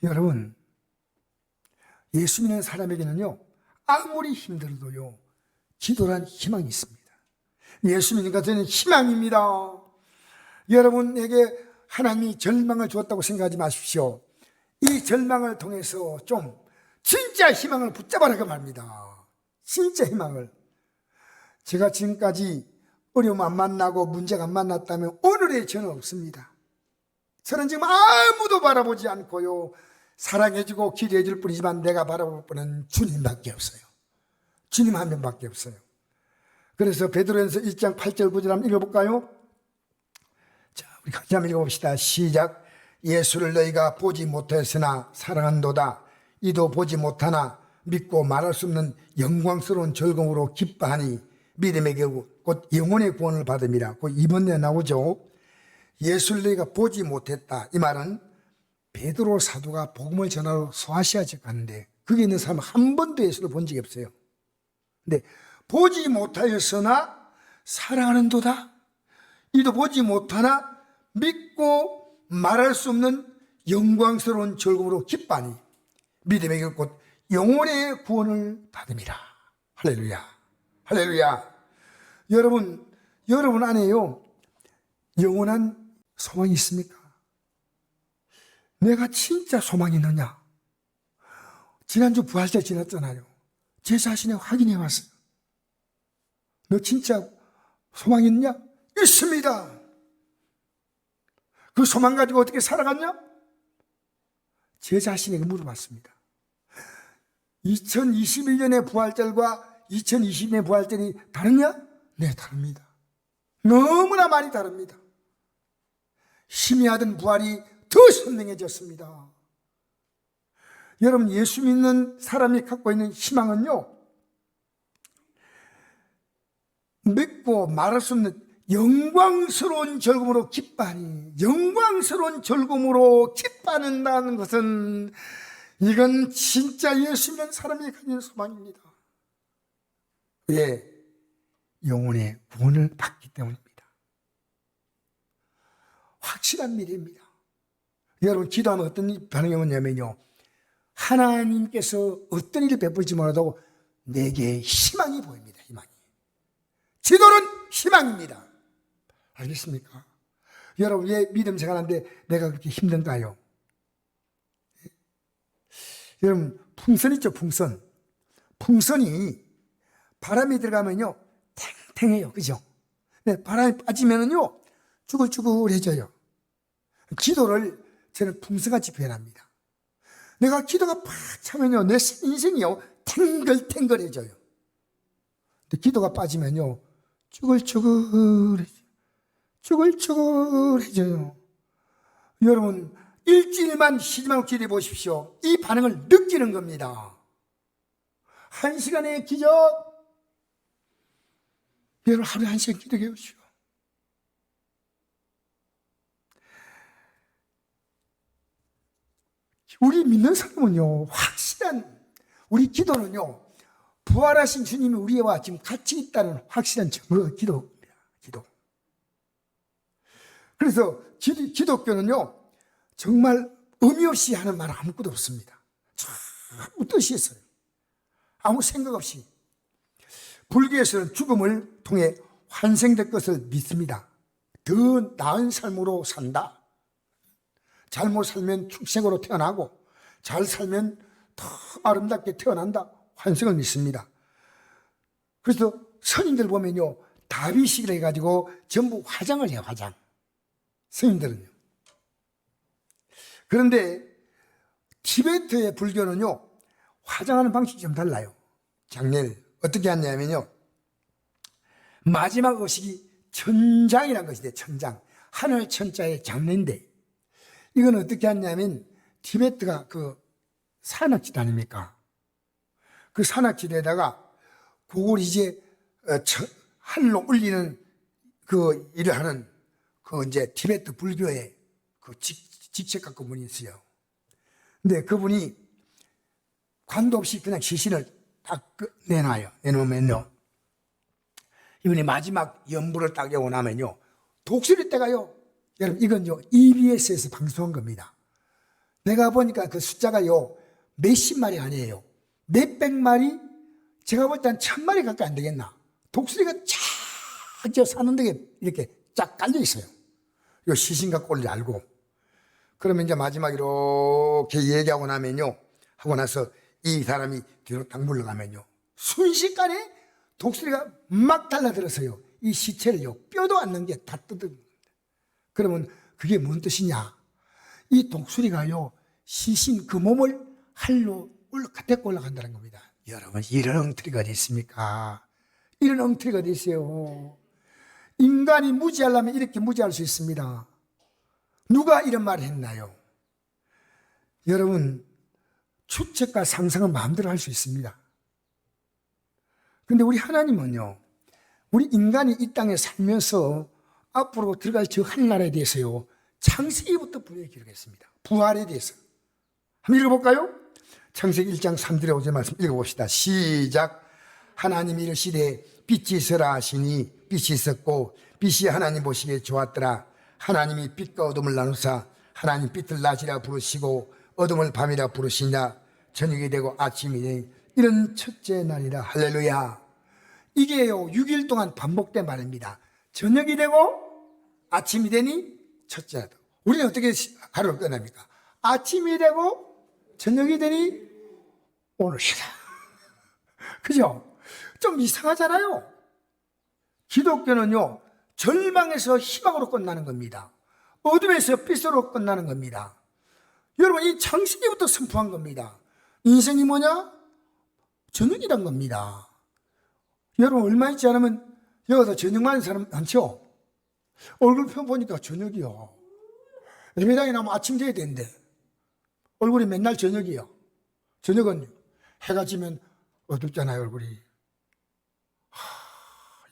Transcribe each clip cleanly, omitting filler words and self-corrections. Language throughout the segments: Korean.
여러분, 예수 믿는 사람에게는요, 아무리 힘들어도요, 기도란 희망이 있습니다. 예수 믿는 것은 희망입니다. 여러분에게 하나님이 절망을 주었다고 생각하지 마십시오. 이 절망을 통해서 좀 진짜 희망을 붙잡아라고 말합니다. 진짜 희망을. 제가 지금까지 어려움 안 만나고 문제가 안 만났다면 오늘의 저는 없습니다. 저는 지금 아무도 바라보지 않고요, 사랑해주고 기도해줄 뿐이지만 내가 바라볼 분은 주님밖에 없어요. 주님 한 명밖에 없어요. 그래서 베드로전서 1장 8절 9절 한번 읽어볼까요? 자, 우리 같이 한번 읽어봅시다. 시작. 예수를 너희가 보지 못하였으나 사랑한도다. 이도 보지 못하나 믿고 말할 수 없는 영광스러운 즐거움으로 기뻐하니 믿음의 결국 곧 영혼의 구원을 받음이라. 그 이번에 나오죠. 예수를 너희가 보지 못했다. 이 말은 베드로 사도가 복음을 전하러 소아시아 집 갔는데 거기 있는 사람은 한 번도 예수를 본 적이 없어요. 근데 보지 못하였으나 사랑하는도다. 이도 보지 못하나 믿고 말할 수 없는 영광스러운 즐거움으로 기뻐하니 믿음의 결국 곧 영혼의 구원을 받음이라. 할렐루야. 할렐루야. 여러분 안에요, 영원한 소망이 있습니까? 내가 진짜 소망이 있느냐? 지난주 부활절 지났잖아요. 제 자신에 확인해 왔어요. 너 진짜 소망이 있냐? 있습니다. 그 소망 가지고 어떻게 살아갔냐? 제 자신에게 물어봤습니다. 2021년의 부활절과 2020년의 부활절이 다르냐? 네, 다릅니다. 너무나 많이 다릅니다. 희미하던 부활이 더 선명해졌습니다. 여러분, 예수 믿는 사람이 갖고 있는 희망은요, 믿고 말할 수 없는 영광스러운 즐거움으로 기뻐하니, 영광스러운 즐거움으로 기뻐한다는 것은 이건 진짜 예수 믿는 사람이 가진 소망입니다. 왜? 영혼의 구원을 받기 때문입니다. 확실한 미래입니다. 여러분, 기도하면 어떤 반응이 오냐면요, 하나님께서 어떤 일을 베풀지 몰라도 내게 희망이 보입니다. 희망이. 기도는 희망입니다. 알겠습니까? 여러분, 왜 믿음 생활하는데 내가 그렇게 힘든가요? 여러분, 풍선 있죠, 풍선. 풍선이 바람이 들어가면요, 탱탱해요. 그죠? 네, 바람이 빠지면은요, 쭈글쭈글해져요. 기도를 저는 풍선같이 표현합니다. 내가 기도가 팍 차면요, 내 인생이요, 탱글탱글해져요. 근데 기도가 빠지면요, 쭈글쭈글해져요. 여러분, 일주일만 쉬지 말고 기도해 보십시오. 이 반응을 느끼는 겁니다. 1시간의 기적. 여러분, 하루에 1시간 기도해 보십시오. 우리 믿는 사람은요, 확실한, 우리 기도는요, 부활하신 주님이 우리와 지금 같이 있다는 확실한 증거가 기도입니다. 기도. 그래서 기독교는요, 정말 의미 없이 하는 말은 아무것도 없습니다. 전부 뜻이 있어요. 아무 생각 없이. 불교에서는 죽음을 통해 환생될 것을 믿습니다. 더 나은 삶으로 산다. 잘못 살면 축생으로 태어나고 잘 살면 더 아름답게 태어난다. 환생을 믿습니다. 그래서 스님들 보면요, 다비식을 해가지고 전부 화장을 해요. 화장. 스님들은요. 그런데 티베트의 불교는요, 화장하는 방식이 좀 달라요. 장례를 어떻게 하냐면요, 마지막 의식이 천장이라는 것이 돼요. 천장. 하늘 천자의 장례인데, 이건 어떻게 하냐면 티베트가 그 산악지대 아닙니까? 그 산악지대에다가 그걸 이제 하늘로 올리는 그 일을 하는 그 이제 티베트 불교의 그 직책 갖고 분이 있어요. 근데 그분이 관도 없이 그냥 시신을 딱 내놔요. 내놓으면요, 이분이 마지막 연부를 딱 하고 나면요, 독수리 떼가요. 여러분, 이건요, EBS에서 방송한 겁니다. 내가 보니까 그 숫자가요, 몇십 마리 아니에요. 몇백 마리, 제가 볼 때 한 1000마리 가까이 안 되겠나. 독수리가 쫙 사는 데에 이렇게 쫙 깔려 있어요. 이거 시신과 꼴리 알고. 그러면 이제 마지막에 이렇게 얘기하고 나면요, 하고 나서 이 사람이 뒤로 딱 물러가면요, 순식간에 독수리가 막 달라들어서요, 이 시체를요, 뼈도 안 넣은 게 다 뜯어집니다. 그러면 그게 뭔 뜻이냐? 이 독수리가요, 시신 그 몸을 할로 데리고 올라간다는 겁니다. 여러분, 이런 엉터리가 어디 있습니까? 이런 엉터리가 어디 있어요? 인간이 무지하려면 이렇게 무지할 수 있습니다. 누가 이런 말을 했나요? 여러분, 추측과 상상은 마음대로 할 수 있습니다. 근데 우리 하나님은요, 우리 인간이 이 땅에 살면서 앞으로 들어갈 저 하늘나라에 대해서요, 창세기부터 분명히 기록했습니다. 부활에 대해서. 한번 읽어볼까요? 창세기 1장 3절에 5절 말씀 읽어봅시다. 시작. 하나님이 이르시되 빛이 있으라 하시니 빛이 있었고 빛이 하나님 보시기에 좋았더라. 하나님이 빛과 어둠을 나누사 하나님 빛을 낮이라 부르시고 어둠을 밤이라 부르시냐. 저녁이 되고 아침이 되니 이런 첫째 날이라. 할렐루야. 이게요, 6일 동안 반복된 말입니다. 저녁이 되고 아침이 되니 첫째 날. 우리는 어떻게 하루를 끝납니까? 아침이 되고 저녁이 되니 오늘이다. 그죠? 좀 이상하잖아요. 기독교는요, 절망에서 희망으로 끝나는 겁니다. 어둠에서 빛으로 끝나는 겁니다. 여러분, 이 창세기부터 선포한 겁니다. 인생이 뭐냐? 저녁이란 겁니다. 여러분, 얼마 있지 않으면 여기서 저녁 많은 사람 많죠? 얼굴표 보니까 저녁이요. 예배당에 나면 아침 돼야 되는데 얼굴이 맨날 저녁이요. 저녁은 해가 지면 어둡잖아요, 얼굴이.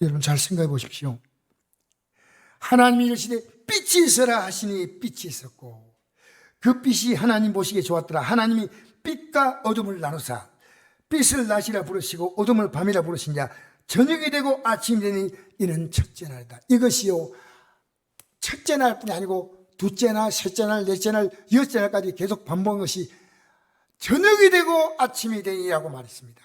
여러분, 잘 생각해 보십시오. 하나님이 이르시되 빛이 있어라 하시니 빛이 있었고 그 빛이 하나님 보시기에 좋았더라. 하나님이 빛과 어둠을 나누사 빛을 낮이라 부르시고 어둠을 밤이라 부르시냐. 저녁이 되고 아침이 되니 이는 첫째 날이다. 이것이요, 첫째 날뿐이 아니고 둘째 날, 셋째 날, 넷째 날, 여섯째 날까지 계속 반복한 것이 저녁이 되고 아침이 되니라고 말했습니다.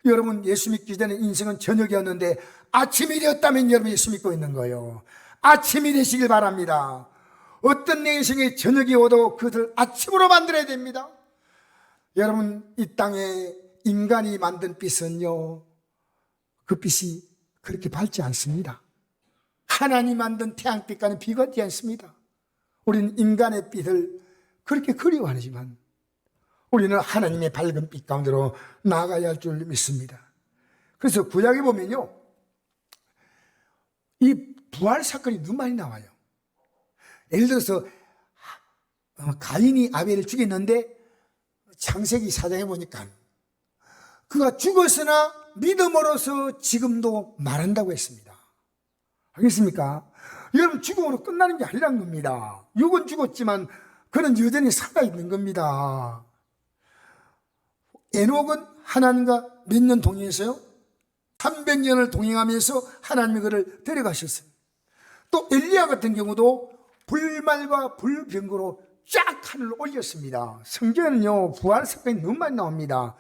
여러분, 예수 믿기 전에 인생은 저녁이었는데 아침이 되었다면 여러분 예수 믿고 있는 거예요. 아침이 되시길 바랍니다. 어떤 내 인생에 저녁이 오도 그것을 아침으로 만들어야 됩니다. 여러분, 이 땅에 인간이 만든 빛은요, 그 빛이 그렇게 밝지 않습니다. 하나님 만든 태양빛과는 비교되지 않습니다. 우리는 인간의 빛을 그렇게 그리워하지만 우리는 하나님의 밝은 빛 가운데로 나아가야 할 줄 믿습니다. 그래서 구약에 보면요, 이 부활 사건이 너무 많이 나와요. 예를 들어서 가인이 아벨을 죽였는데 창세기 4장에 보니까 그가 죽었으나 믿음으로서 지금도 말한다고 했습니다. 알겠습니까? 여러분, 죽음으로 끝나는 게 아니란 겁니다. 육은 죽었지만 그는 여전히 살아있는 겁니다. 에녹은 하나님과 몇 년 동행했어요? 300년을 동행하면서 하나님이 그를 데려가셨어요. 또 엘리야 같은 경우도 불말과 불병거로 쫙 하늘로 올렸습니다. 성경에는요, 부활 사건이 너무 많이 나옵니다.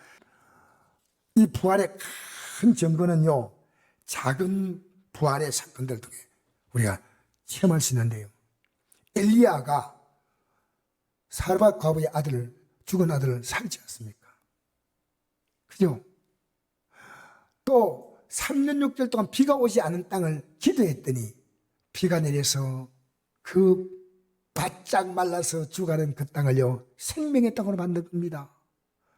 이 부활의 큰 증거는요, 작은 부활의 사건들을 통해 우리가 체험할 수 있는데요, 엘리야가 사르밧 과부의 아들을, 죽은 아들을 살지 않습니까? 그죠? 또 3년 6개월 동안 비가 오지 않은 땅을 기도했더니 비가 내려서 그 바짝 말라서 죽어가는 그 땅을요, 생명의 땅으로 만든 겁니다.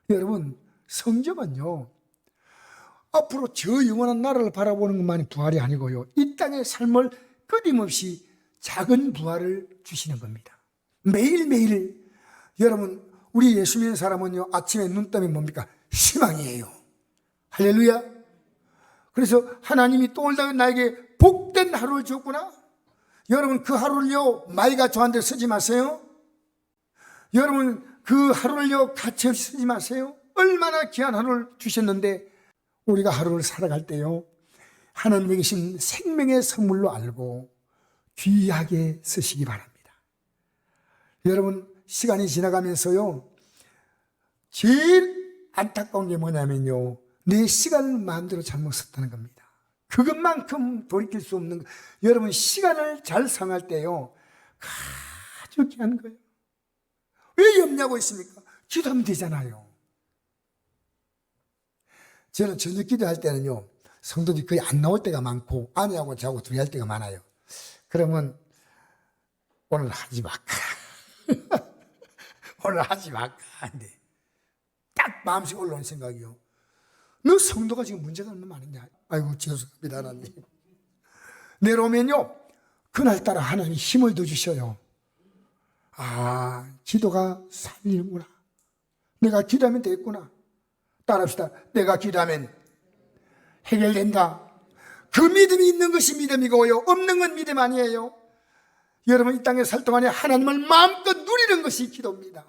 여러분, 성경은요, 앞으로 저 영원한 나라를 바라보는 것만이 부활이 아니고요, 이 땅의 삶을 끊임없이 작은 부활을 주시는 겁니다. 매일매일. 여러분, 우리 예수 믿는 사람은요, 아침에 눈 뜨면 뭡니까? 희망이에요. 할렐루야. 그래서 하나님이 또 오늘 나에게 복된 하루를 주었구나. 여러분, 그 하루를요, 마이가 저한테 쓰지 마세요. 여러분, 그 하루를요, 가치없이 쓰지 마세요. 얼마나 귀한 하루를 주셨는데 우리가 하루를 살아갈 때요, 하나님이 계신 생명의 선물로 알고 귀하게 쓰시기 바랍니다. 여러분, 시간이 지나가면서요, 제일 안타까운 게 뭐냐면요, 내 시간을 마음대로 잘못 썼다는 겁니다. 그것만큼 돌이킬 수 없는, 여러분 시간을 잘 사용할 때요 아주 귀한 거예요. 왜 염려하고 있습니까? 기도하면 되잖아요. 저는 저녁 기도할 때는요, 성도들이 거의 안 나올 때가 많고 아내하고 저하고 둘이 할 때가 많아요. 그러면 오늘 하지 말까 오늘 하지 말까 하는데 딱 마음속에 올라오는 생각이요, 너 성도가 지금 문제가 얼마나 많은데, 아이고 죄송합니다 하나님. 내려오면요, 그날따라 하나님이 힘을 더 주셔요. 아, 기도가 살리는구나, 내가 기도하면 되겠구나. 따라합시다. 내가 기도하면 해결된다. 그 믿음이 있는 것이 믿음이고요, 없는 건 믿음 아니에요. 여러분 이 땅에 살 동안에 하나님을 마음껏 누리는 것이 기도입니다.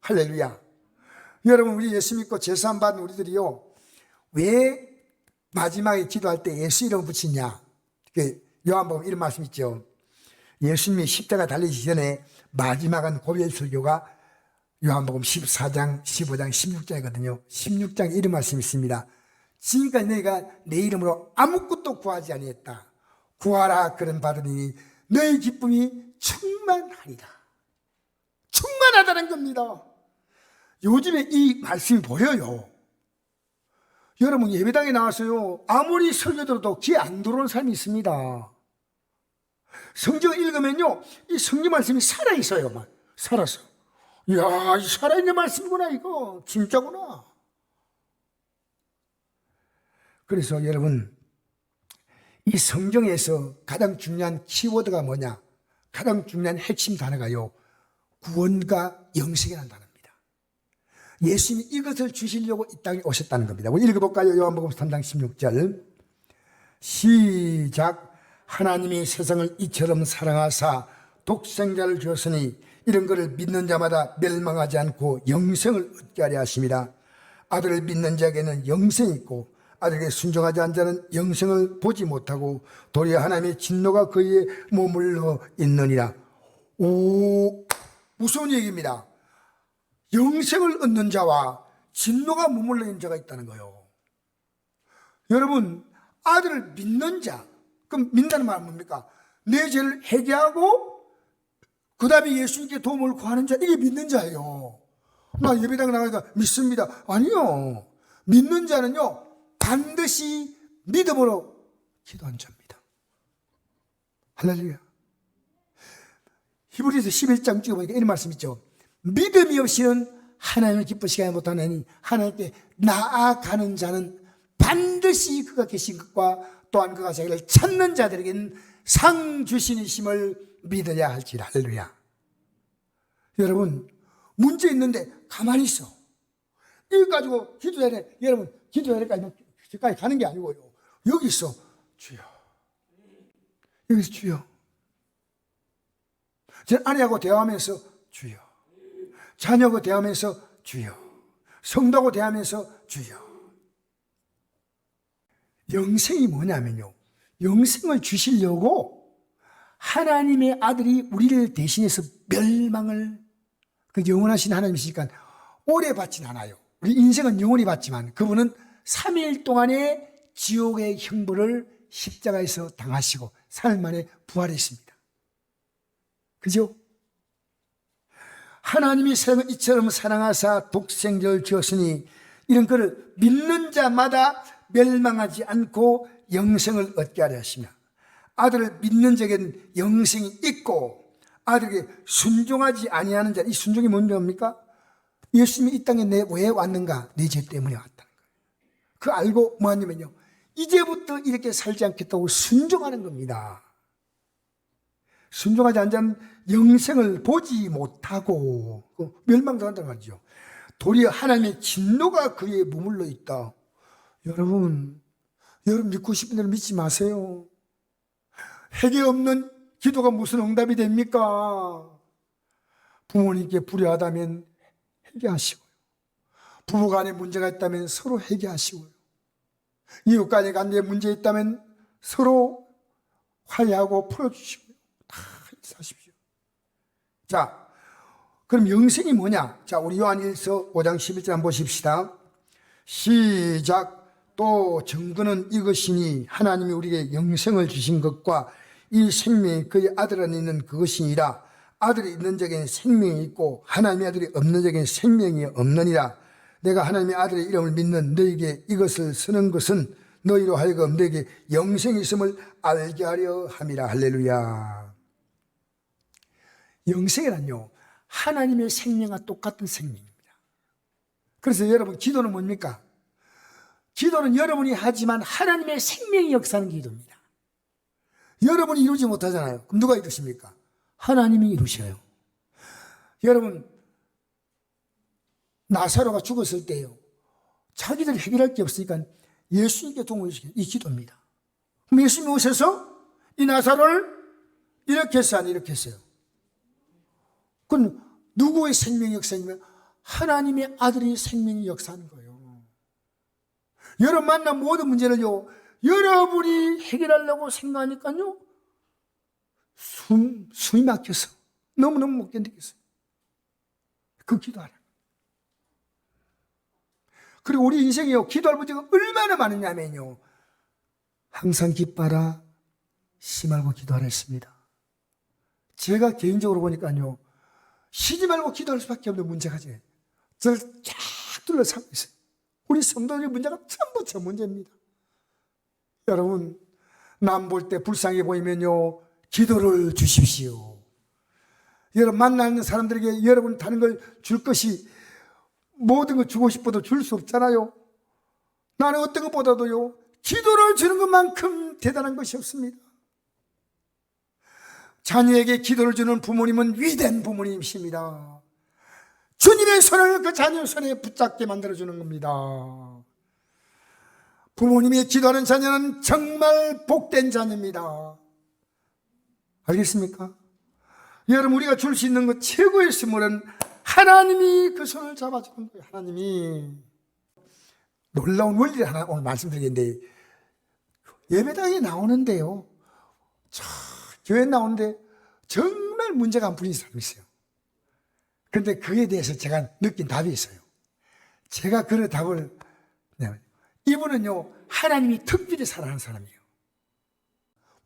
할렐루야. 여러분 우리 예수 믿고 제사 받은 우리들이요, 왜 마지막에 기도할 때 예수 이름 붙이냐, 요한복음 이런 말씀 있죠. 예수님이 십자가 달리기 전에 마지막은 고별 설교가 요한복음 14장, 15장, 16장이거든요. 16장에 이런 말씀이 있습니다. 지금까지 너희가 내 이름으로 아무것도 구하지 아니했다. 구하라 그런 받으니 너희 기쁨이 충만하리라. 충만하다는 겁니다. 요즘에 이 말씀이 보여요. 여러분 예배당에 나와서요, 아무리 설교 들어도 귀에 안 들어오는 사람이 있습니다. 성경을 읽으면요, 이 성경 말씀이 살아있어요. 막 살아서, 이야, 이 살아있는 말씀이구나, 이거 진짜구나. 그래서 여러분 이 성경에서 가장 중요한 키워드가 뭐냐, 가장 중요한 핵심 단어가요, 구원과 영생이라는 단어입니다. 예수님이 이것을 주시려고 이 땅에 오셨다는 겁니다. 우리 읽어볼까요? 요한복음 3장 16절 시작. 하나님이 세상을 이처럼 사랑하사 독생자를 주었으니 이런 것을 믿는 자마다 멸망하지 않고 영생을 얻게 하려 하심이라. 아들을 믿는 자에게는 영생이 있고 아들에게 순종하지 않은 자는 영생을 보지 못하고 도리어 하나님의 진노가 그에게 머물러 있느니라. 오, 무서운 얘기입니다. 영생을 얻는 자와 진노가 머물러 있는 자가 있다는 거예요. 여러분 아들을 믿는 자, 그럼 믿는다는 말은 뭡니까? 내 죄를 회개하고 그 다음에 예수님께 도움을 구하는 자, 이게 믿는 자예요. 나 예배당 나가니까 믿습니다. 아니요, 믿는 자는요 반드시 믿음으로 기도한 자입니다. 할렐루야. 히브리서 11장 찍어보니까 이런 말씀 있죠. 믿음이 없이는 하나님을 기쁘시게 하지 못하느니 하나님께 나아가는 자는 반드시 그가 계신 것과 또한 그가 자기를 찾는 자들에게는 상 주시니심을 믿어야 할지라. 할렐루야. 여러분 문제 있는데 가만히 있어, 이거 가지고 기도해야 돼. 여러분 기도해야 저까지 가는 게 아니고요, 여기 있어. 주여, 여기서 주여. 제 아내하고 대화하면서 주여, 자녀하고 대화하면서 주여, 성도하고 대화하면서 주여. 영생이 뭐냐면요, 영생을 주시려고 하나님의 아들이 우리를 대신해서 멸망을, 그 영원하신 하나님이시니까 오래 받진 않아요. 우리 인생은 영원히 받지만 그분은 3일 동안의 지옥의 형벌을 십자가에서 당하시고 3일 만에 부활했습니다. 그죠? 하나님이 세상을 이처럼 사랑하사 독생자를 주었으니 이런 것을 믿는 자마다 멸망하지 않고 영생을 얻게 하려 하시며, 아들을 믿는 자에게는 영생이 있고 아들에게 순종하지 아니하는 자, 이 순종이 뭔지입니까? 예수님이 이 땅에 왜 왔는가? 내 죄 때문에 왔다는 거예요. 그 알고 뭐 하냐면요, 이제부터 이렇게 살지 않겠다고 순종하는 겁니다. 순종하지 않는 자는 영생을 보지 못하고 멸망당한다는 말이죠. 도리어 하나님의 진노가 그에 머물러 있다. 여러분 믿고 싶은 대로 믿지 마세요. 회개 없는 기도가 무슨 응답이 됩니까? 부모님께 불효하다면 회개하시고요, 부부간에 문제가 있다면 서로 회개하시고요, 이웃간에 관계에 문제 있다면 서로 화해하고 풀어주시고요, 다 사십시오. 자, 그럼 영생이 뭐냐? 자, 우리 요한일서 5장 11절 한번 보십시다. 시작. 또 증거는 이것이니 하나님이 우리에게 영생을 주신 것과 이 생명이 그의 아들 안에 있는 그것이니라. 아들이 있는 자에게는 생명이 있고 하나님의 아들이 없는 자에게는 생명이 없느니라. 내가 하나님의 아들의 이름을 믿는 너에게 이것을 쓰는 것은 너희로 하여금 너에게 영생이 있음을 알게 하려 함이라. 할렐루야. 영생이란요, 하나님의 생명과 똑같은 생명입니다. 그래서 여러분, 기도는 뭡니까? 기도는 여러분이 하지만 하나님의 생명이 역사하는 기도입니다. 여러분이 이루지 못하잖아요. 그럼 누가 이루십니까? 하나님이 이루셔요. 여러분, 나사로가 죽었을 때요, 자기들이 해결할 게 없으니까 예수님께 동원해주신 이 기도입니다. 그럼 예수님이 오셔서 이 나사로를 이렇게 했어요, 안 이렇게 했어요? 그건 누구의 생명의 역사이냐면 하나님의 아들의 생명이 역사하는 거예요. 여러분 만난 모든 문제를요, 여러분이 해결하려고 생각하니까요, 숨이 막혀서 너무너무 못 견디겠어요. 그 기도하라. 그리고 우리 인생이요, 기도할 문제가 얼마나 많으냐면요, 항상 기뻐라, 쉬지 말고 기도하라 했습니다. 제가 개인적으로 보니까요, 쉬지 말고 기도할 수밖에 없는 문제가 저를 쫙 둘러싸고 있어요. 우리 성도들의 문제가 전부 저 문제입니다. 여러분, 남 볼 때 불쌍해 보이면요, 기도를 주십시오. 여러분 만나는 사람들에게 여러분 다른 걸 줄 것이, 모든 걸 주고 싶어도 줄 수 없잖아요. 나는 어떤 것보다도요, 기도를 주는 것만큼 대단한 것이 없습니다. 자녀에게 기도를 주는 부모님은 위대한 부모님이십니다. 주님의 손을 그 자녀 손에 붙잡게 만들어주는 겁니다. 부모님이 기도하는 자녀는 정말 복된 자녀입니다. 알겠습니까? 여러분, 우리가 줄 수 있는 것 최고의 선물은 하나님이 그 손을 잡아주는 거예요. 하나님이. 놀라운 원리를 하나 오늘 말씀드리겠는데, 예배당에 나오는데요, 교회 나오는데 정말 문제가 안 풀린 사람이 있어요. 그런데 그에 대해서 제가 느낀 답이 있어요. 제가 그 답을, 이분은요, 하나님이 특별히 사랑하는 사람이에요.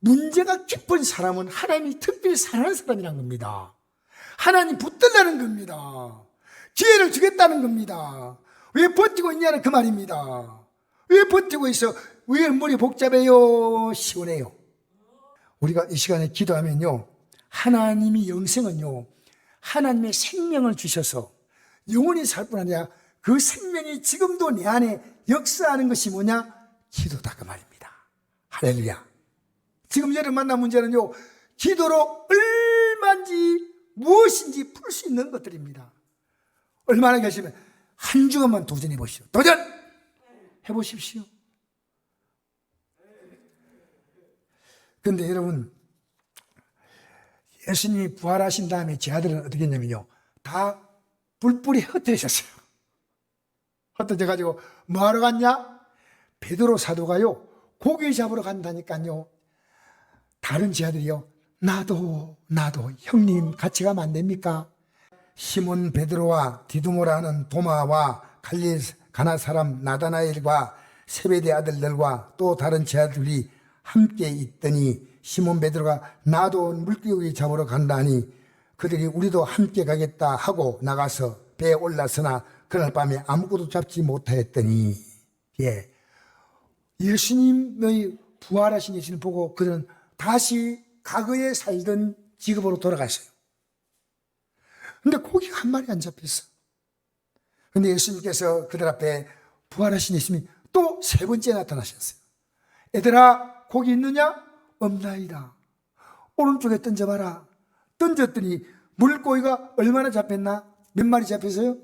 문제가 깊은 사람은 하나님이 특별히 사랑하는 사람이란 겁니다. 하나님 붙들라는 겁니다. 기회를 주겠다는 겁니다. 왜 버티고 있냐는 그 말입니다. 왜 버티고 있어? 왜 머리 복잡해요? 시원해요. 우리가 이 시간에 기도하면요, 하나님이 영생은요, 하나님의 생명을 주셔서 영원히 살 뿐 아니라 그 생명이 지금도 내 안에 역사하는 것이 뭐냐? 기도다, 그 말입니다. 할렐루야. 지금 여러분 만난 문제는요, 기도로 얼마인지 무엇인지 풀 수 있는 것들입니다. 얼마나 계시면 한 주간만 도전해 보시오. 도전! 해보십시오. 그런데 여러분, 예수님이 부활하신 다음에 제 아들은 어떻게 했냐면요, 다 뿔뿔이 흩어졌어요. 흩어져가지고 뭐하러 갔냐? 베드로 사도가요, 고기 잡으러 간다니까요. 다른 제 아들이요, 나도 형님 같이 가면 안 됩니까? 시몬 베드로와 디두모라 하는 도마와 갈릴리 가나 사람 나다나엘과 세베대 아들들과 또 다른 제 아들이 함께 있더니 시몬 베드로가 나도 물고기 잡으러 간다니 그들이 우리도 함께 가겠다 하고 나가서 배에 올라서나 그날 밤에 아무것도 잡지 못하였더니, 예수님의 부활하신 예수님을 보고 그들은 다시 과거에 살던 직업으로 돌아갔어요. 근데 고기가 한 마리 안 잡혔어. 근데 예수님께서 그들 앞에 부활하신 예수님이 또 세 번째 나타나셨어요. 얘들아, 고기 있느냐? 없나이다. 오른쪽에 던져봐라. 던졌더니 물고기가 얼마나 잡혔나? 몇 마리 잡혔어요?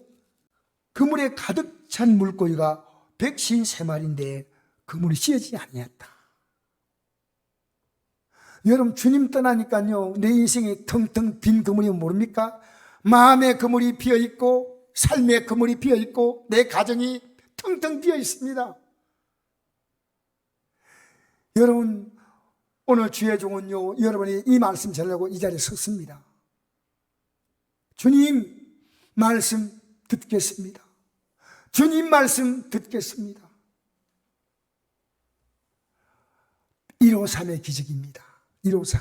그물에 가득 찬 물고기가 153마리인데 그물이 씌어지지 아니었다. 여러분, 주님 떠나니까요, 내 인생에 텅텅 빈 그물이 모릅니까? 마음의 그물이 비어있고 삶의 그물이 비어있고 내 가정이 텅텅 비어있습니다. 여러분, 오늘 주의 종은요, 여러분이 이 말씀 전하려고 이 자리에 섰습니다. 주님, 말씀 듣겠습니다. 주님 말씀 듣겠습니다. 153의 기적입니다. 153.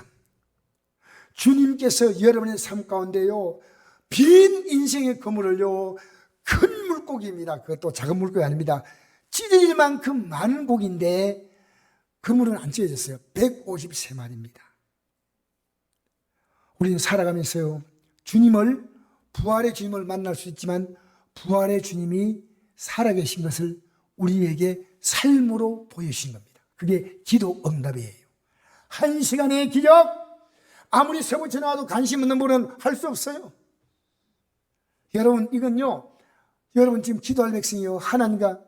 주님께서 여러분의 삶 가운데요, 빈 인생의 그물을요, 큰 물고기입니다. 그것도 작은 물고기 아닙니다. 찢어질 만큼 많은 고기인데 그물은 안 찢어졌어요. 153마리입니다. 우리는 살아가면서요, 부활의 주님을 만날 수 있지만 부활의 주님이 살아계신 것을 우리에게 삶으로 보여주신 겁니다. 그게 기도 응답이에요. 1시간의 기적, 아무리 세번째 나와도 관심 없는 분은 할 수 없어요. 여러분, 이건요, 여러분 지금 기도할 백성이요, 하나님과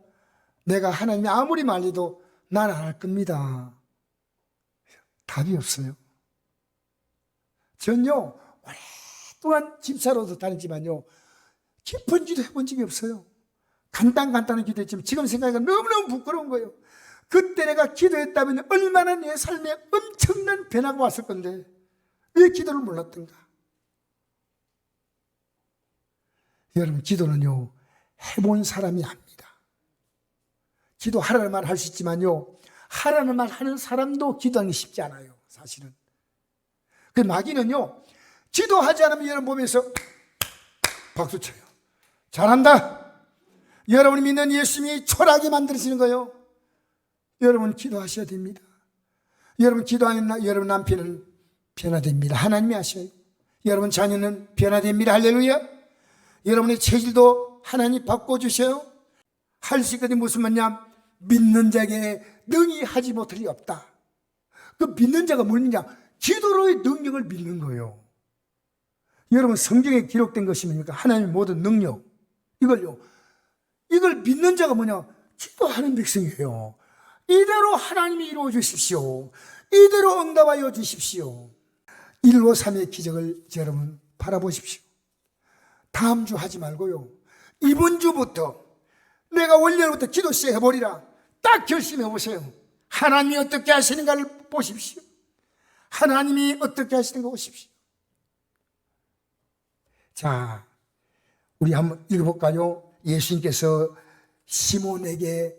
내가 하나님이 아무리 말려도 나는 안 할 겁니다. 답이 없어요. 전요, 오랫동안 집사로도 다녔지만요, 깊은 기도 해본 적이 없어요. 간단한 기도했지만 지금 생각하니까 너무너무 부끄러운 거예요. 그때 내가 기도했다면 얼마나 내 삶에 엄청난 변화가 왔을 건데 왜 기도를 몰랐던가? 여러분, 기도는요, 해본 사람이 합니다. 기도하라는 말 할 수 있지만요, 하라는 말 하는 사람도 기도하기 쉽지 않아요, 사실은. 그 마귀는요, 기도하지 않으면 여러분 보면서 박수 쳐요. 잘한다. 여러분이 믿는 예수님이 초라하게 만들어지는 거예요. 여러분 기도하셔야 됩니다. 여러분 기도하면 여러분 남편은 변화됩니다. 하나님이 하셔요. 여러분 자녀는 변화됩니다. 할렐루야. 여러분의 체질도 하나님 바꿔주셔요. 할 수 있거든요. 무슨 말이냐? 믿는 자에게 능히 하지 못할 리 없다. 그 믿는 자가 뭐냐? 기도로의 능력을 믿는 거예요. 여러분 성경에 기록된 것이 뭡니까? 하나님의 모든 능력, 이걸 믿는 자가 뭐냐? 기도하는 백성이에요. 이대로 하나님이 이루어 주십시오. 이대로 응답하여 주십시오. 153의 기적을 여러분 바라보십시오. 다음 주 하지 말고요, 이번 주부터 내가 월요일부터 기도 시작해버리라. 딱 결심해 보세요. 하나님이 어떻게 하시는가를 보십시오. 하나님이 어떻게 하시는가 보십시오. 자, 우리 한번 읽어볼까요? 예수님께서 시몬에게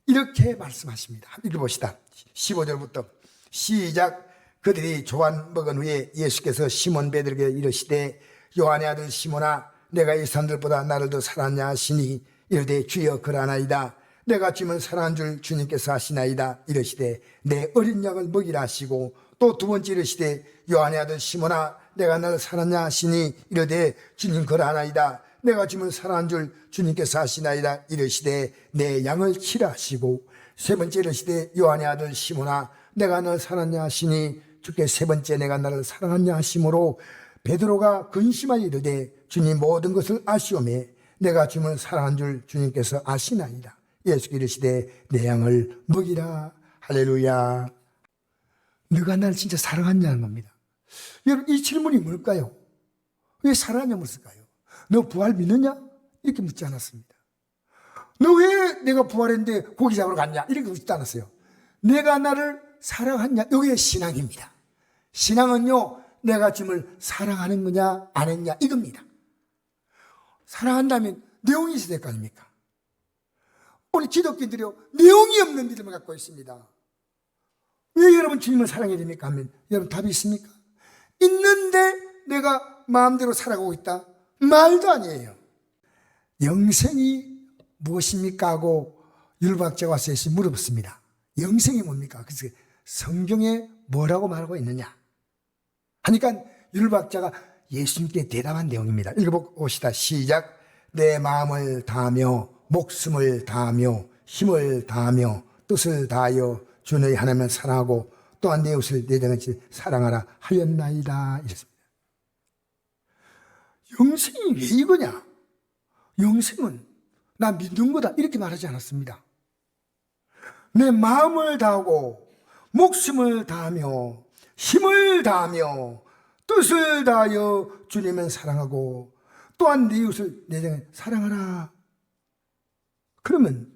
이렇게 말씀하십니다. 읽어봅시다. 15절부터 시작. 그들이 조안 먹은 후에 예수께서 시몬 베드로에게 이르시되 요한의 아들 시몬아, 내가 이 사람들보다 나를 더 사랑하냐 하시니 이르되 주여 그러하나이다. 내가 주님을 사랑한 줄 주님께서 아시나이다. 이르시되 내 어린 양을 먹이라 하시고 또 두 번째 이르시되 요한의 아들 시몬아, 내가 너를 사랑하냐 하시니 이르되 주님 그러하나이다. 내가 주님을 사랑한 줄 주님께서 아시나이다. 이르시되 내 양을 치라 하시고 세 번째 이르시되 요한의 아들 시몬아, 내가 너를 사랑하냐 하시니 주께 세 번째 내가 나를 사랑하냐 하심으로 베드로가 근심하여 이르되 주님 모든 것을 아시오매 내가 주님을 사랑한 줄 주님께서 아시나이다. 예수께서 이르시되 내 양을 먹이라. 할렐루야. 너가 나를 진짜 사랑하냐는 겁니다. 여러분 이 질문이 뭘까요? 왜 사랑하냐 묻을까요? 너 부활 믿느냐? 이렇게 묻지 않았습니다. 너 왜 내가 부활했는데 고기 잡으러 갔냐? 이렇게 묻지 않았어요. 내가 나를 사랑하냐? 이게 신앙입니다. 신앙은요, 내가 주님을 사랑하는 거냐 안 했냐 이겁니다. 사랑한다면 내용이 있어야 될 거 아닙니까? 우리 기독교인들이요, 내용이 없는 믿음을 갖고 있습니다. 왜 여러분 주님을 사랑해야 됩니까? 하면 여러분 답이 있습니까? 있는데 내가 마음대로 살아가고 있다? 말도 아니에요. 영생이 무엇입니까? 하고 율법학자가 와서 예수님 물어봤습니다. 영생이 뭡니까? 그래서 성경에 뭐라고 말하고 있느냐 하니까 율법학자가 예수님께 대답한 내용입니다. 읽어봅시다. 시작. 내 마음을 다하며 목숨을 다하며 힘을 다하며 뜻을 다하여 주 너희 하나님을 사랑하고 또한 내 이웃을 내 자같이 사랑하라 하였나이다. 이랬습니다. 영생이 왜 이거냐? 영생은 나 믿는 거다 이렇게 말하지 않았습니다. 내 마음을 다하고 목숨을 다하며 힘을 다하며 뜻을 다하여 주님을 사랑하고 또한 내 이웃을 내 자같이 사랑하라. 그러면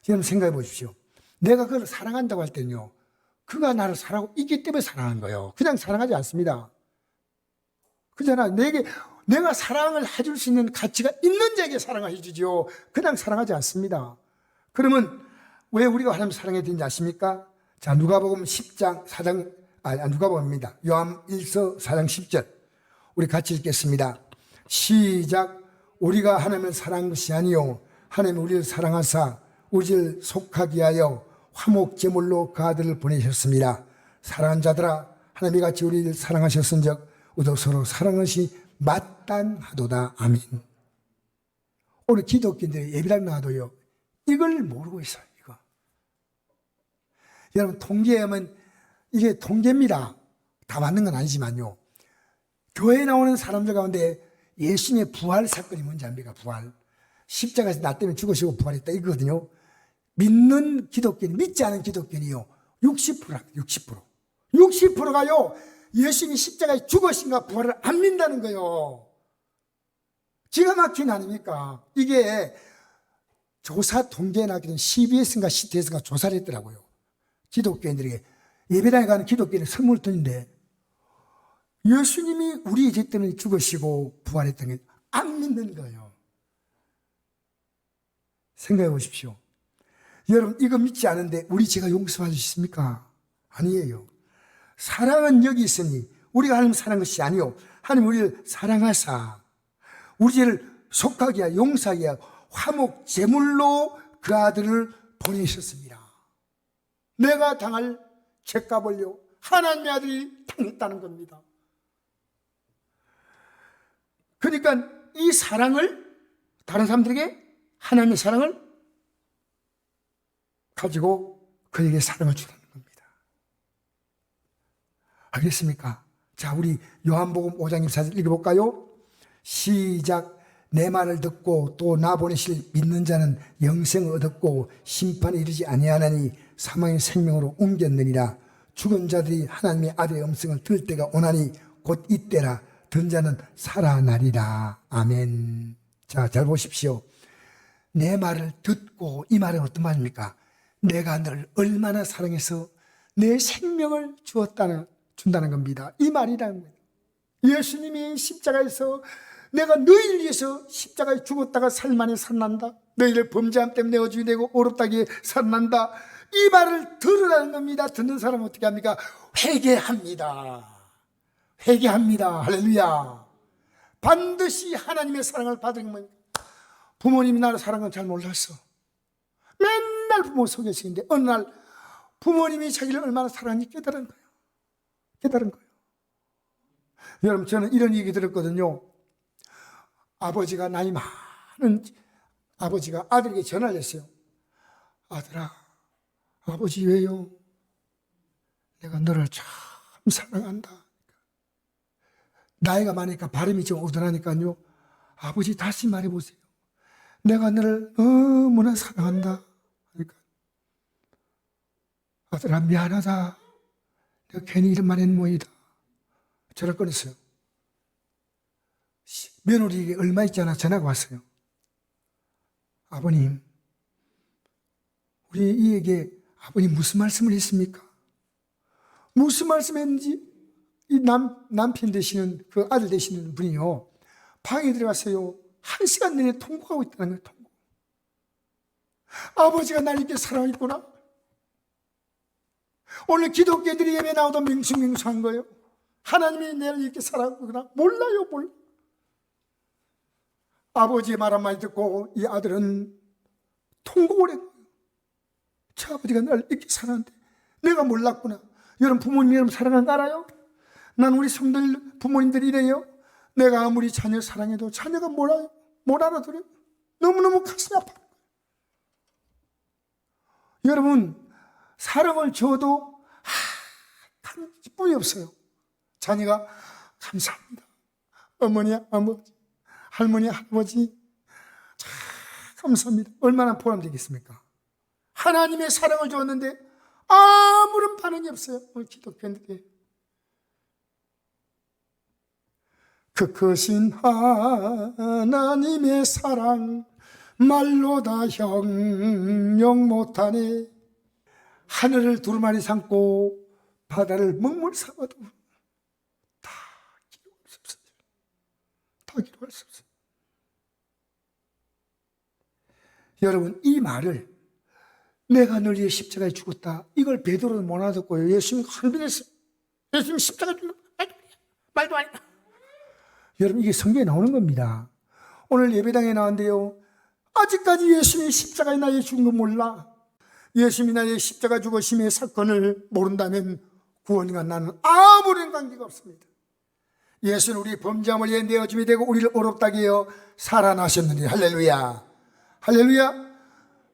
여러분 생각해 보십시오. 내가 그걸 사랑한다고 할 때는요, 그가 나를 사랑하고 있기 때문에 사랑하는 거예요. 그냥 사랑하지 않습니다. 그잖아. 내게 내가 사랑을 해줄 수 있는 가치가 있는 자에게 사랑을 해주지요. 그냥 사랑하지 않습니다. 그러면 왜 우리가 하나님 사랑해야 되는지 아십니까? 자, 누가복음 10장 4장, 누가복음입니다. 요한 1서 4장 10절. 우리 같이 읽겠습니다. 시작. 우리가 하나님을 사랑한 것이 아니요 하나님이 우리를 사랑하사 우리를 속하게 하여 화목 제물로 그 아들을 보내셨습니다. 사랑하는 자들아, 하나님이 같이 우리를 사랑하셨은즉 우리도 서로 사랑하시 마땅하도다. 아멘. 오늘 기독교인들이 예배당 나와도요, 이걸 모르고 있어요. 이거. 여러분, 통계하면 이게 통계입니다. 다 맞는 건 아니지만요, 교회에 나오는 사람들 가운데 예수님의 부활 사건이 뭔지 압니까? 부활. 십자가에서 나 때문에 죽으시고 부활했다 이거거든요. 믿는 기독교인, 믿지 않은 기독교인이요 60%라. 60%가요 예수님이 십자가에 죽으신가 부활을 안 믿는다는 거예요. 기가 막힌 아닙니까? 이게 조사 통계에 나기는 CBS인가 CTS인가 조사를 했더라고요. 기독교인들에게, 예배당에 가는 기독교인의 선물돈인데 예수님이 우리 죄 때문에 죽으시고 부활했던 게 안 믿는 거예요. 생각해 보십시오. 여러분, 이거 믿지 않은데 우리 죄가 용서받을 수 있습니까? 아니에요. 사랑은 여기 있으니 우리가 하나님 사랑한 것이 아니요 하나님 우리를 사랑하사 우리 죄를 속하게 하여 용서하게 하여 화목 제물로 그 아들을 보내셨습니다. 내가 당할 죄값을요 하나님의 아들이 당했다는 겁니다. 그러니까 이 사랑을 다른 사람들에게 하나님의 사랑을 가지고 그에게 사랑을 주는 겁니다. 알겠습니까? 자, 우리 요한복음 5장 24절 읽어볼까요? 시작. 내 말을 듣고 또 나 보내실 믿는 자는 영생을 얻었고 심판에 이르지 아니하나니 사망의 생명으로 옮겼느니라. 죽은 자들이 하나님의 아들의 음성을 들을 때가 오나니 곧 이때라. 듣는 자는 살아나리라. 아멘. 자, 잘 보십시오. 내 말을 듣고, 이 말은 어떤 말입니까? 내가 너를 얼마나 사랑해서 내 생명을 준다는 겁니다. 이 말이라는 거예요. 예수님이 십자가에서 내가 너희를 위해서 십자가에 죽었다가 살만에 살아난다. 너희를 범죄함 때문에 내어주게 되고 어렵다기에 살아난다. 이 말을 들으라는 겁니다. 듣는 사람은 어떻게 합니까? 회개합니다. 회개합니다. 할렐루야. 반드시 하나님의 사랑을 받은 겁니다. 부모님이 나를 사랑한 걸 잘 몰랐어. 맨날 부모 속에서인데 어느 날 부모님이 자기를 얼마나 사랑하는지 깨달은 거예요. 깨달은 거예요. 여러분, 저는 이런 얘기 들었거든요. 아버지가 나이 많은 아버지가 아들에게 전화를 했어요. 아들아, 아버지 왜요? 내가 너를 참 사랑한다. 나이가 많으니까 발음이 좀 어눌하니까요. 아버지 다시 말해보세요. 내가 너를 너무나 사랑한다. 그러니까 아들아 미안하다. 내가 괜히 이런 말 했는 모이다. 전화 끊었어요. 며느리에게 얼마 있지 않아 전화가 왔어요. 아버님, 우리 이에게 아버님 무슨 말씀을 했습니까? 무슨 말씀했는지 이 남편 되시는 그 아들 되시는 분이요 방에 들어가서요 1시간 내내 통곡하고 있다는 거예요. 통곡. 아버지가 날 이렇게 사랑했구나. 오늘 기독교인들이 예배 나오도 맹숭맹숭한 거예요. 하나님이 나를 이렇게 사랑하구나. 몰라요, 몰라. 아버지의 말 한마디 듣고 이 아들은 통곡을 했어요. 저 아버지가 나를 이렇게 사랑하는데 내가 몰랐구나. 여러분, 부모님 여러분 사랑하는 거 알아요? 난 우리 성들 부모님들이 이래요. 내가 아무리 자녀 사랑해도 자녀가 못 알아들어요. 너무너무 가슴이 아파요. 여러분, 사랑을 줘도 한 기쁨이 없어요. 자녀가 감사합니다. 어머니, 아버지, 할머니, 할아버지 참 감사합니다. 얼마나 보람되겠습니까? 하나님의 사랑을 줬는데 아무런 반응이 없어요. 우리 기독교인들이. 그 크신 하나님의 사랑 말로 다 형용 못하네. 하늘을 두루마리 삼고 바다를 먹물 삼아도 다 기록 없어요. 다 기록할 수 없어요. 여러분, 이 말을 내가 널 위해 십자가에 죽었다, 이걸 베드로는 못 알아듣고요. 예수님이 항변했어요. 예수님 십자가에 죽는 말도 아니다. 여러분, 이게 성경에 나오는 겁니다. 오늘 예배당에 나왔는데요, 아직까지 예수님이 십자가에 나에 죽은 거 몰라? 예수님이 나의 십자가 죽으심의 사건을 모른다면 구원과 나는 아무런 관계가 없습니다. 예수는 우리 범죄함을 위해 내어줌이 되고 우리를 어렵다게 하여 살아나셨느니 할렐루야, 할렐루야.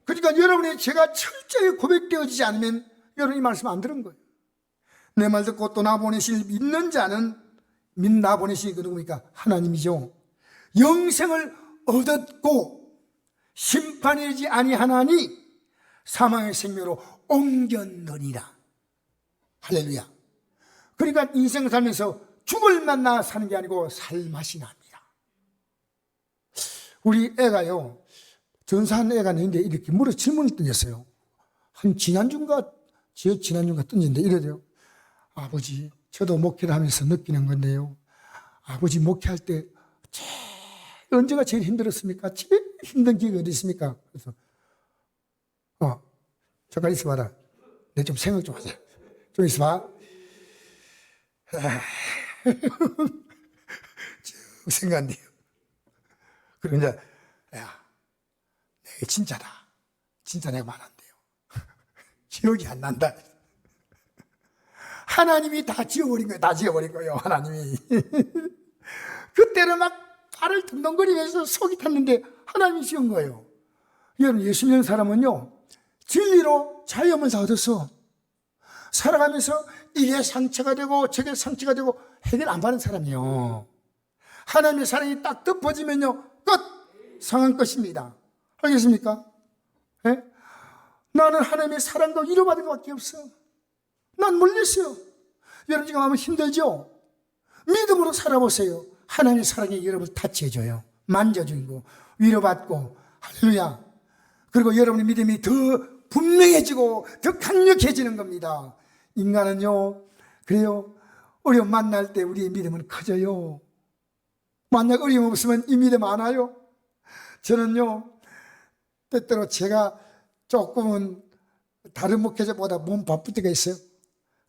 그러니까 여러분의 죄가 철저히 고백되어지지 않으면 여러분 이 말씀 안 들은 거예요. 내 말 듣고 또 나 보내실 믿는 자는, 나 보내시니 그 누굽니까? 하나님이죠. 영생을 얻었고 심판이지 아니하나니 사망의 생명으로 옮겼느니라. 할렐루야. 그러니까 인생을 살면서 죽을 만나 사는 게 아니고 살맛이 납니다. 우리 애가요, 전사한 애가 있는데 이렇게 물어 질문을 던졌어요. 한 지난주인가 던졌는데 이래요. 아버지, 저도 목회를 하면서 느끼는 건데요, 아버지 목회할 때 언제가 제일 힘들었습니까? 제일 힘든 기회가 어디 있습니까? 그래서 잠깐 있어봐라. 내 좀 생각 좀 하자. 좀 있어봐. 쭉 생각한대요. 그리고 이제, 야, 내가 진짜다. 진짜 내가 말한대요. 기억이 안 난다. 하나님이 다 지워버린 거예요. 다 지워버린 거예요. 하나님이. 그때는 막 발을 덩덩거리면서 속이 탔는데 하나님이 지은 거예요. 여러분, 예수 믿는 사람은요, 진리로 자유함을 다 얻어서 살아가면서 이게 상처가 되고 저게 상처가 되고 해결 안 받는 사람이에요. 하나님의 사랑이 딱 덮어지면요, 끝! 상한 것입니다. 알겠습니까? 네? 나는 하나님의 사랑과 위로받은 것밖에 없어. 난 몰렸어요. 여러분 지금 아마 힘들죠? 믿음으로 살아보세요. 하나님의 사랑이 여러분을 타치해줘요. 만져주고 위로받고, 할렐루야. 그리고 여러분의 믿음이 더 분명해지고 더 강력해지는 겁니다. 인간은요, 그래요, 어려움 만날 때 우리의 믿음은 커져요. 만약 어려움 없으면 이 믿음 안 와요. 저는요, 때때로 제가 조금은 다른 목회자보다 몸 바쁠 때가 있어요.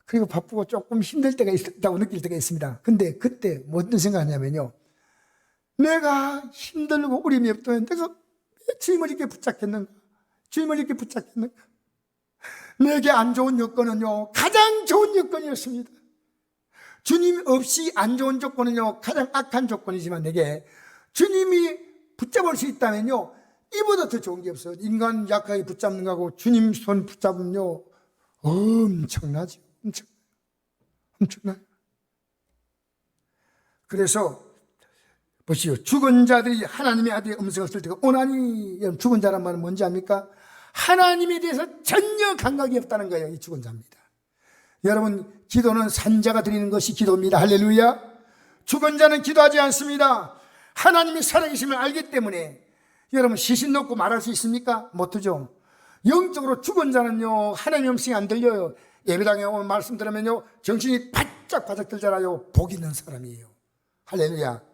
그리고 바쁘고 조금 힘들 때가 있다고 느낄 때가 있습니다. 근데 그때 어떤 생각하냐면요, 내가 힘들고 어려움이 없다면 내가 왜 주님을 이렇게 붙잡겠는가? 주님을 이렇게 붙잡겠는가? 내게 안 좋은 여건은요, 가장 좋은 여건이었습니다. 주님 없이 안 좋은 조건은요, 가장 악한 조건이지만 내게 주님이 붙잡을 수 있다면요, 이보다 더 좋은 게 없어요. 인간 약하게 붙잡는 거하고 주님 손 붙잡으면요, 엄청나죠. 엄청나요. 그래서 보시오, 죽은 자들이 하나님의 아들의 음성을 들을 때가 오나니. 여러분, 죽은 자란 말은 뭔지 압니까? 하나님에 대해서 전혀 감각이 없다는 거예요. 이 죽은 자입니다. 여러분, 기도는 산자가 드리는 것이 기도입니다. 할렐루야. 죽은 자는 기도하지 않습니다. 하나님이 살아계심을 알기 때문에. 여러분, 시신 놓고 말할 수 있습니까? 못하죠. 영적으로 죽은 자는요, 하나님의 음성이 안 들려요. 예배당에 오늘 말씀 들으면요, 정신이 바짝바짝 들잖아요. 복 있는 사람이에요. 할렐루야.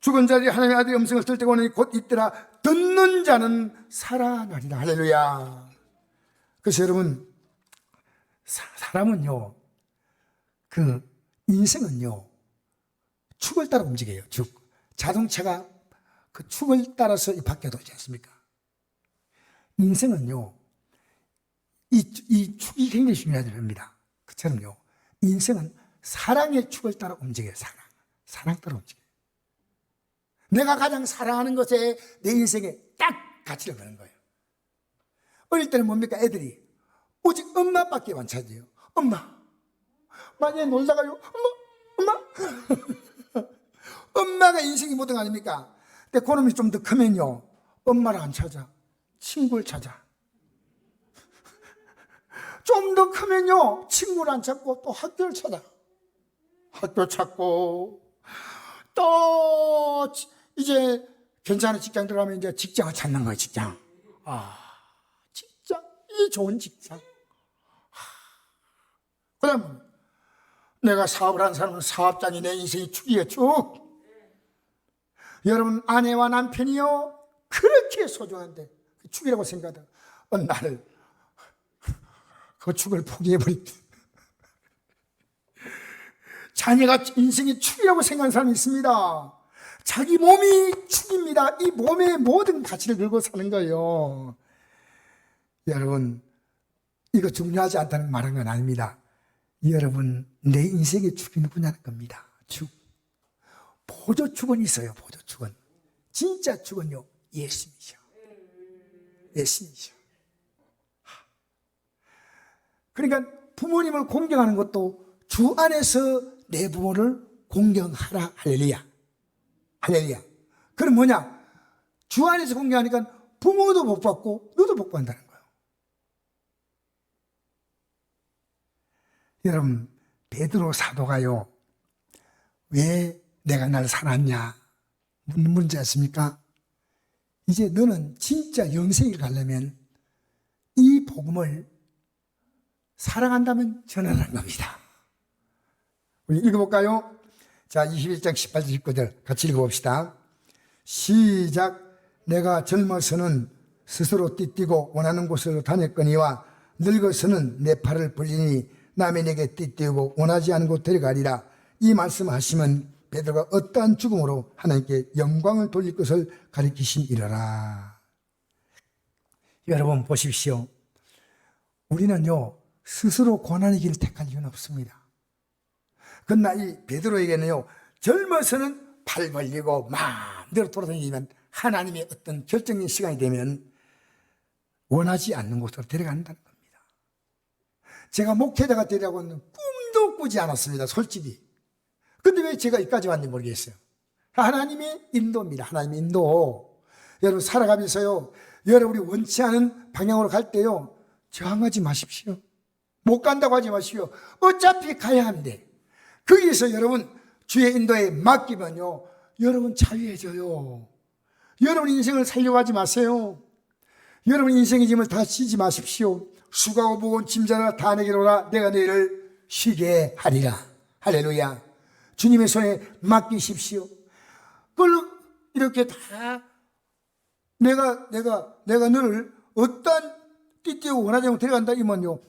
죽은 자들이 하나님의 아들의 음성을 들을 때가 오니 곧 있더라. 듣는 자는 살아나리라. 할렐루야. 그래서 여러분, 사람은요, 그 인생은요, 축을 따라 움직여요. 축. 자동차가 그 축을 따라서 밖에 돌지 않습니까? 인생은요, 이 축이 굉장히 중요합니다. 그처럼요, 인생은 사랑의 축을 따라 움직여요. 사랑 따라 움직여요. 내가 가장 사랑하는 것에 내 인생에 딱 가치를 거는 거예요. 어릴 때는 뭡니까? 애들이 오직 엄마밖에 안 찾아요. 엄마. 만약에 놀다가요, 엄마. 엄마가 인생이 모든 거 아닙니까? 근데 그놈이 좀 더 크면요, 엄마를 안 찾아. 친구를 찾아. 좀 더 크면요, 친구를 안 찾고 또 학교를 찾아. 학교 찾고, 또 이제 괜찮은 직장 들어가면 이제 직장을 찾는 거예요. 직장. 직장, 이 좋은 직장. 그 다음 내가 사업을 하는 사람은 사업장이 내 인생의 축이에요. 쭉. 여러분 아내와 남편이요 그렇게 소중한데 축이라고 생각하다가 어느 날 그 축을 포기해버립니다. 자녀가 인생의 축이라고 생각하는 사람이 있습니다. 자기 몸이 축입니다. 이 몸의 모든 가치를 걸고 사는 거예요. 여러분 이거 중요하지 않다는 말한 건 아닙니다. 여러분 내 인생의 축이 누구냐는 겁니다. 축. 보조축은 있어요. 보조축은. 진짜 축은요 예수님이죠. 예수님이죠. 그러니까 부모님을 공경하는 것도 주 안에서 내 부모를 공경하라. 할렐루야. 할렐루야. 그럼 뭐냐? 주 안에서 공경하니까 부모도 복 받고 너도 복 받는다는 거예요. 여러분 베드로 사도가요 왜 내가 날 사랑하냐 묻는 문제 아십니까? 이제 너는 진짜 영생을 가려면 이 복음을 사랑한다면 전하는 겁니다. 우리 읽어볼까요? 자, 21장 18절 19절 같이 읽어봅시다. 시작. 내가 젊어서는 스스로 띠띠고 원하는 곳으로 다녔거니와 늙어서는 내 팔을 벌리니 남의 내게 띠띠우고 원하지 않은 곳 데려가리라. 이 말씀하시면 베드로가 어떠한 죽음으로 하나님께 영광을 돌릴 것을 가리키심이라라. 여러분 보십시오. 우리는요 스스로 고난의 길을 택할 이유는 없습니다. 그러나 이 베드로에게는요 젊어서는 팔 벌리고 마음대로 돌아다니면 하나님의 어떤 결정적인 시간이 되면 원하지 않는 곳으로 데려간다는 겁니다. 제가 목회자가 되려고 하는 꿈도 꾸지 않았습니다. 솔직히. 근데 왜 제가 여기까지 왔는지 모르겠어요. 하나님의 인도입니다. 하나님의 인도. 여러분 살아가면서요 여러분이 원치 않은 방향으로 갈 때요 저항하지 마십시오. 못 간다고 하지 마십시오. 어차피 가야 한대. 거기에서 여러분 주의 인도에 맡기면요 여러분 자유해져요. 여러분 인생을 살려고 하지 마세요. 여러분 인생의 짐을 다 지지 마십시오. 수고하고 무거운 짐자라 다 내게로 오라. 내가 너희를 쉬게 하리라. 할렐루야. 주님의 손에 맡기십시오. 그걸로 이렇게 다 내가 너를 어떤 띠띠고 원하지 않고 데려간다 이면요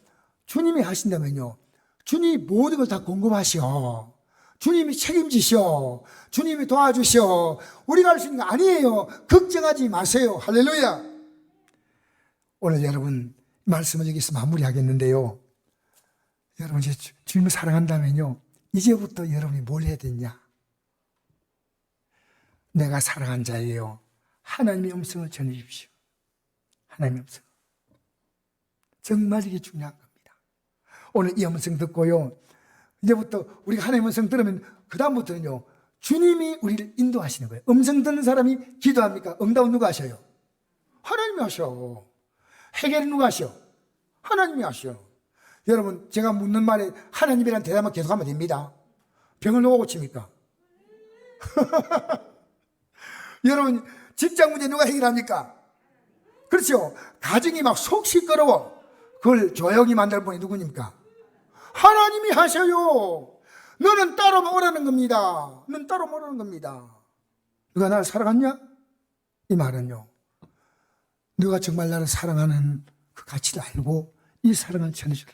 주님이 하신다면요 주님이 모든 걸 다 공급하시오. 주님이 책임지시오. 주님이 도와주시오. 우리가 할 수 있는 거 아니에요. 걱정하지 마세요. 할렐루야. 오늘 여러분 말씀을 여기서 마무리하겠는데요 여러분 이제 주님을 사랑한다면요 이제부터 여러분이 뭘 해야 되냐? 내가 사랑한 자예요. 하나님의 음성을 전해주십시오. 하나님의 음성. 정말 이게 중요한 겁니다. 오늘 이 음성 듣고요 이제부터 우리가 하나님의 음성 들으면 그 다음부터는요 주님이 우리를 인도하시는 거예요. 음성 듣는 사람이 기도합니까? 응답은 누가 하셔요? 하나님이 하셔. 해결은 누가 하셔? 하나님이 하셔. 여러분 제가 묻는 말에 하나님이라는 대답만 계속하면 됩니다. 병을 누가 고칩니까? 여러분 직장 문제 누가 해결합니까? 그렇죠. 가정이 막 속 시끄러워. 그걸 조용히 만들 분이 누구입니까? 하나님이 하셔요. 너는 따로 오라는 겁니다. 너는 따로 오라는 겁니다. 누가 나를 사랑하냐? 이 말은요 너가 정말 나를 사랑하는 그 가치를 알고 이 사랑을 전해주라.